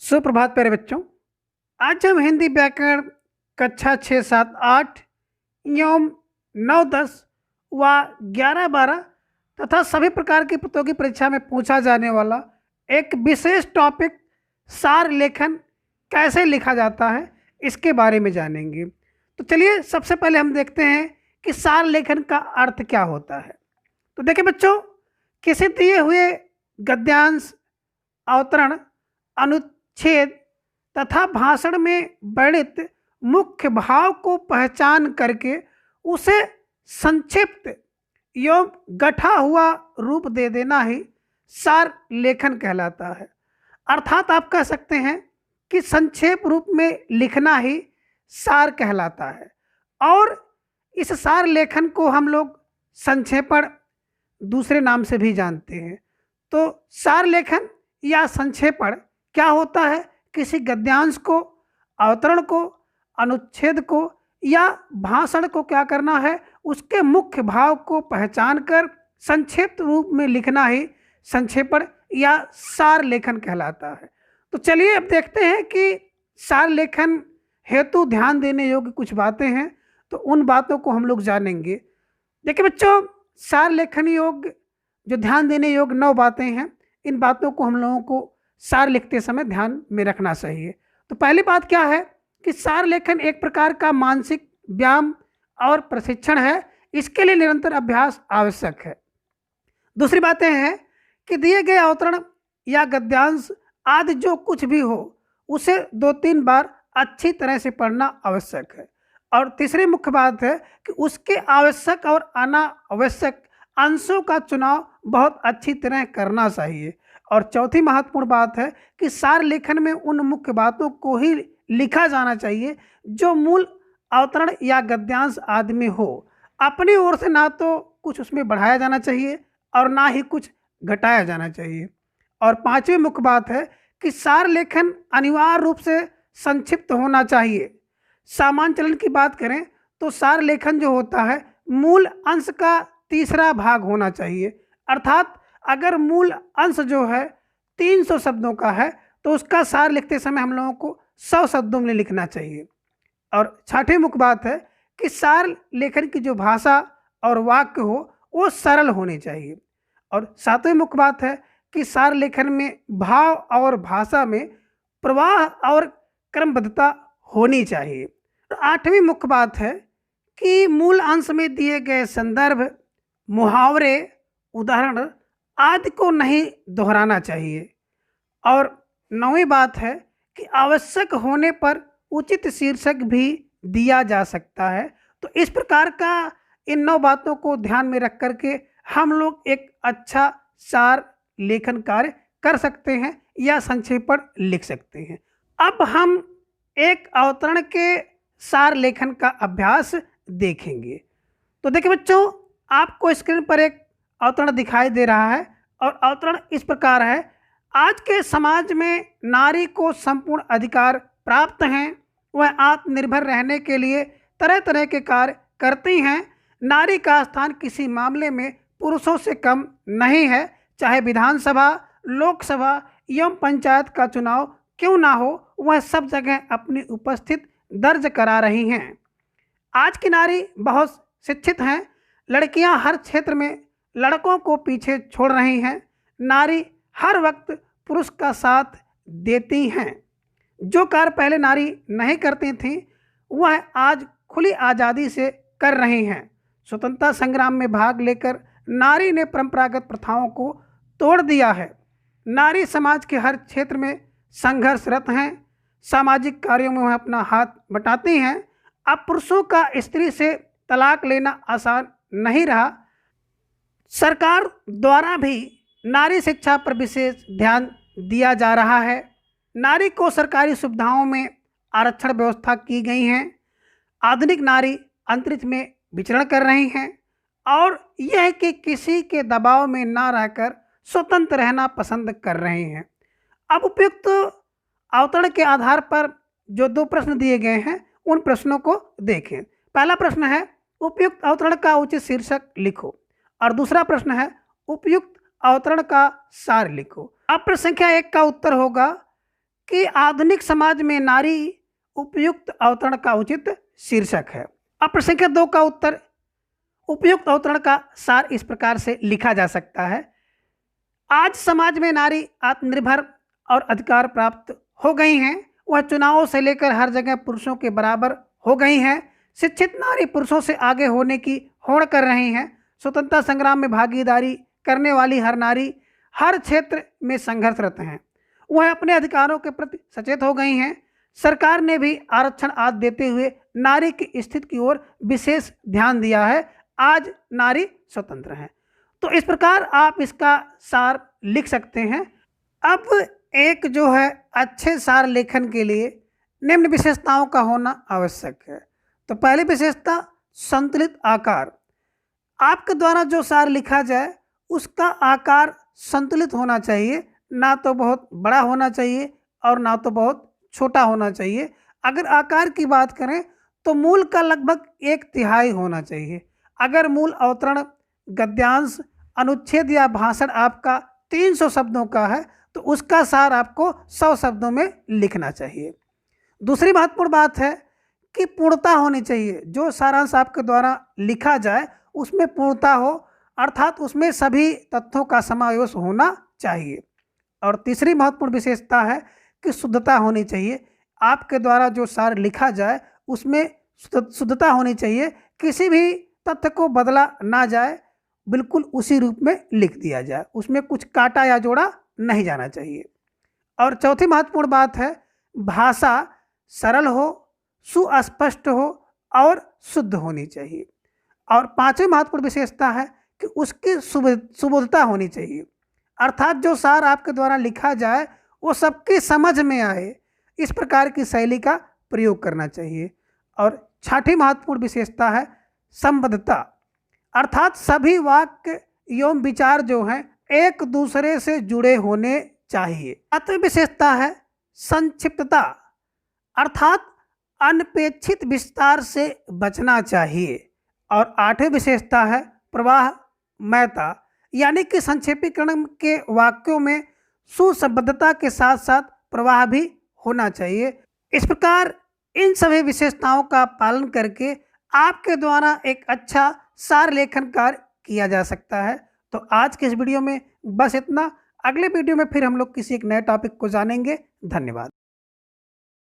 सुप्रभात प्यारे बच्चों। आज हम हिंदी व्याकरण कक्षा 6, 7, 8 एवं 9, 10 व 11, 12 तथा सभी प्रकार की प्रतियोगी परीक्षा में पूछा जाने वाला एक विशेष टॉपिक सार लेखन कैसे लिखा जाता है इसके बारे में जानेंगे। तो चलिए सबसे पहले हम देखते हैं कि सार लेखन का अर्थ क्या होता है। तो देखिए बच्चों, किसी दिए हुए गद्यांश, अवतरण, अनुच्छेद तथा भाषण में वर्णित मुख्य भाव को पहचान करके उसे संक्षिप्त एवं गढ़ा हुआ रूप दे देना ही सार लेखन कहलाता है। अर्थात आप कह सकते हैं कि संक्षेप रूप में लिखना ही सार कहलाता है। और इस सार लेखन को हम लोग संक्षेपण दूसरे नाम से भी जानते हैं। तो सार लेखन या संक्षेपण क्या होता है? किसी गद्यांश को, अवतरण को, अनुच्छेद को या भाषण को क्या करना है, उसके मुख्य भाव को पहचान कर संक्षिप्त रूप में लिखना ही संक्षेपण या सार लेखन कहलाता है। तो चलिए अब देखते हैं कि सार लेखन हेतु ध्यान देने योग्य कुछ बातें हैं, तो उन बातों को हम लोग जानेंगे। देखिए बच्चों, सार लेखन योग्य जो ध्यान देने योग्य 9 बातें हैं, इन बातों को हम लोगों को सार लिखते समय ध्यान में रखना चाहिए। तो पहली बात क्या है कि सार लेखन एक प्रकार का मानसिक व्यायाम और प्रशिक्षण है। इसके लिए निरंतर अभ्यास आवश्यक है। दूसरी बातें हैं कि दिए गए अवतरण या गद्यांश आदि जो कुछ भी हो उसे 2-3 बार अच्छी तरह से पढ़ना आवश्यक है। और तीसरी मुख्य बात है कि उसके आवश्यक और अनावश्यक अंशों का चुनाव बहुत अच्छी तरह करना चाहिए। और चौथी महत्वपूर्ण बात है कि सार लेखन में उन मुख्य बातों को ही लिखा जाना चाहिए जो मूल अवतरण या गद्यांश आदि में हो। अपनी ओर से ना तो कुछ उसमें बढ़ाया जाना चाहिए और ना ही कुछ घटाया जाना चाहिए। और पांचवी मुख्य बात है कि सार लेखन अनिवार्य रूप से संक्षिप्त होना चाहिए। सामान्य चलन की बात करें तो सार लेखन जो होता है मूल अंश का तीसरा भाग होना चाहिए। अर्थात अगर मूल अंश जो है 300 शब्दों का है तो उसका सार लिखते समय हम लोगों को 100 शब्दों में लिखना चाहिए। और छठी मुख्य बात है कि सार लेखन की जो भाषा और वाक्य हो वो सरल होने चाहिए। और सातवीं मुख्य बात है कि सार लेखन में भाव और भाषा में प्रवाह और क्रमबद्धता होनी चाहिए। और आठवीं मुख्य बात है कि मूल अंश में दिए गए संदर्भ, मुहावरे, उदाहरण आदि को नहीं दोहराना चाहिए। और नौवीं बात है कि आवश्यक होने पर उचित शीर्षक भी दिया जा सकता है। तो इस प्रकार का इन 9 बातों को ध्यान में रख करके हम लोग एक अच्छा सार लेखन कार्य कर सकते हैं या संक्षेपण लिख सकते हैं। अब हम एक अवतरण के सार लेखन का अभ्यास देखेंगे। तो देखिए बच्चों, आपको स्क्रीन पर एक अवतरण दिखाई दे रहा है और अवतरण इस प्रकार है। आज के समाज में नारी को संपूर्ण अधिकार प्राप्त हैं। वह आत्मनिर्भर रहने के लिए तरह तरह के कार्य करती हैं। नारी का स्थान किसी मामले में पुरुषों से कम नहीं है। चाहे विधानसभा, लोकसभा एवं पंचायत का चुनाव क्यों ना हो, वह सब जगह अपनी उपस्थिति दर्ज करा रही हैं। आज की नारी बहुत शिक्षित हैं। लड़कियां हर क्षेत्र में लड़कों को पीछे छोड़ रही हैं। नारी हर वक्त पुरुष का साथ देती हैं। जो कार्य पहले नारी नहीं करती थी वह आज खुली आज़ादी से कर रही हैं। स्वतंत्रता संग्राम में भाग लेकर नारी ने परंपरागत प्रथाओं को तोड़ दिया है। नारी समाज के हर क्षेत्र में संघर्षरत हैं। सामाजिक कार्यों में वह अपना हाथ बटाती हैं। अब पुरुषों का स्त्री से तलाक लेना आसान नहीं रहा। सरकार द्वारा भी नारी शिक्षा पर विशेष ध्यान दिया जा रहा है। नारी को सरकारी सुविधाओं में आरक्षण व्यवस्था की गई हैं। आधुनिक नारी अंतरिक्ष में विचरण कर रही हैं और यह कि किसी के दबाव में ना रहकर स्वतंत्र रहना पसंद कर रही हैं। अब उपयुक्त अवतरण के आधार पर जो 2 प्रश्न दिए गए हैं उन प्रश्नों को देखें। पहला प्रश्न है उपयुक्त अवतरण का उचित शीर्षक लिखो। और दूसरा प्रश्न है उपयुक्त अवतरण का सार लिखो। अब प्रश्न संख्या 1 का उत्तर होगा कि आधुनिक समाज में नारी उपयुक्त अवतरण का उचित शीर्षक है। अब प्रश्न संख्या 2 का उत्तर उपयुक्त अवतरण का सार इस प्रकार से लिखा जा सकता है। आज समाज में नारी आत्मनिर्भर और अधिकार प्राप्त हो गई हैं। वह चुनावों से लेकर हर जगह पुरुषों के बराबर हो गई हैं। शिक्षित नारी पुरुषों से आगे होने की होड़ कर रही हैं। स्वतंत्रता संग्राम में भागीदारी करने वाली हर नारी हर क्षेत्र में संघर्षरत हैं। वह अपने अधिकारों के प्रति सचेत हो गई हैं। सरकार ने भी आरक्षण आदि देते हुए नारी की स्थिति की ओर विशेष ध्यान दिया है। आज नारी स्वतंत्र है। तो इस प्रकार आप इसका सार लिख सकते हैं। अब एक जो है अच्छे सार लेखन के लिए निम्न विशेषताओं का होना आवश्यक है। तो पहली विशेषता संतुलित आकार। आपके द्वारा जो सार लिखा जाए उसका आकार संतुलित होना चाहिए, ना तो बहुत बड़ा होना चाहिए और ना तो बहुत छोटा होना चाहिए। अगर आकार की बात करें तो मूल का लगभग 1/3 होना चाहिए। अगर मूल अवतरण, गद्यांश, अनुच्छेद या भाषण आपका 300 शब्दों का है तो उसका सार आपको 100 शब्दों में लिखना चाहिए। दूसरी महत्वपूर्ण बात है कि पूर्णता होनी चाहिए। जो सारांश आपके द्वारा लिखा जाए उसमें पूर्णता हो, अर्थात उसमें सभी तथ्यों का समावेश होना चाहिए। और तीसरी महत्वपूर्ण विशेषता है कि शुद्धता होनी चाहिए। आपके द्वारा जो सार लिखा जाए उसमें शुद्धता होनी चाहिए। किसी भी तथ्य को बदला ना जाए, बिल्कुल उसी रूप में लिख दिया जाए, उसमें कुछ काटा या जोड़ा नहीं जाना चाहिए। और चौथी महत्वपूर्ण बात है भाषा सरल हो, सुस्पष्ट हो और शुद्ध होनी चाहिए। और पांचवी महत्वपूर्ण विशेषता है कि उसकी सुबोधता होनी चाहिए, अर्थात जो सार आपके द्वारा लिखा जाए वो सबकी समझ में आए, इस प्रकार की शैली का प्रयोग करना चाहिए। और छठी महत्वपूर्ण विशेषता है संबद्धता, अर्थात सभी वाक्य एवं विचार जो हैं एक दूसरे से जुड़े होने चाहिए। सातवीं विशेषता है संक्षिप्तता, अर्थात अनपेक्षित विस्तार से बचना चाहिए। और आठवीं विशेषता है प्रवाहमयता, यानी कि संक्षेपीकरण के वाक्यों में सुसंबद्धता के साथ साथ प्रवाह भी होना चाहिए। इस प्रकार इन सभी विशेषताओं का पालन करके आपके द्वारा एक अच्छा सार लेखन कार्य किया जा सकता है। तो आज के इस वीडियो में बस इतना। अगले वीडियो में फिर हम लोग किसी एक नए टॉपिक को जानेंगे। धन्यवाद।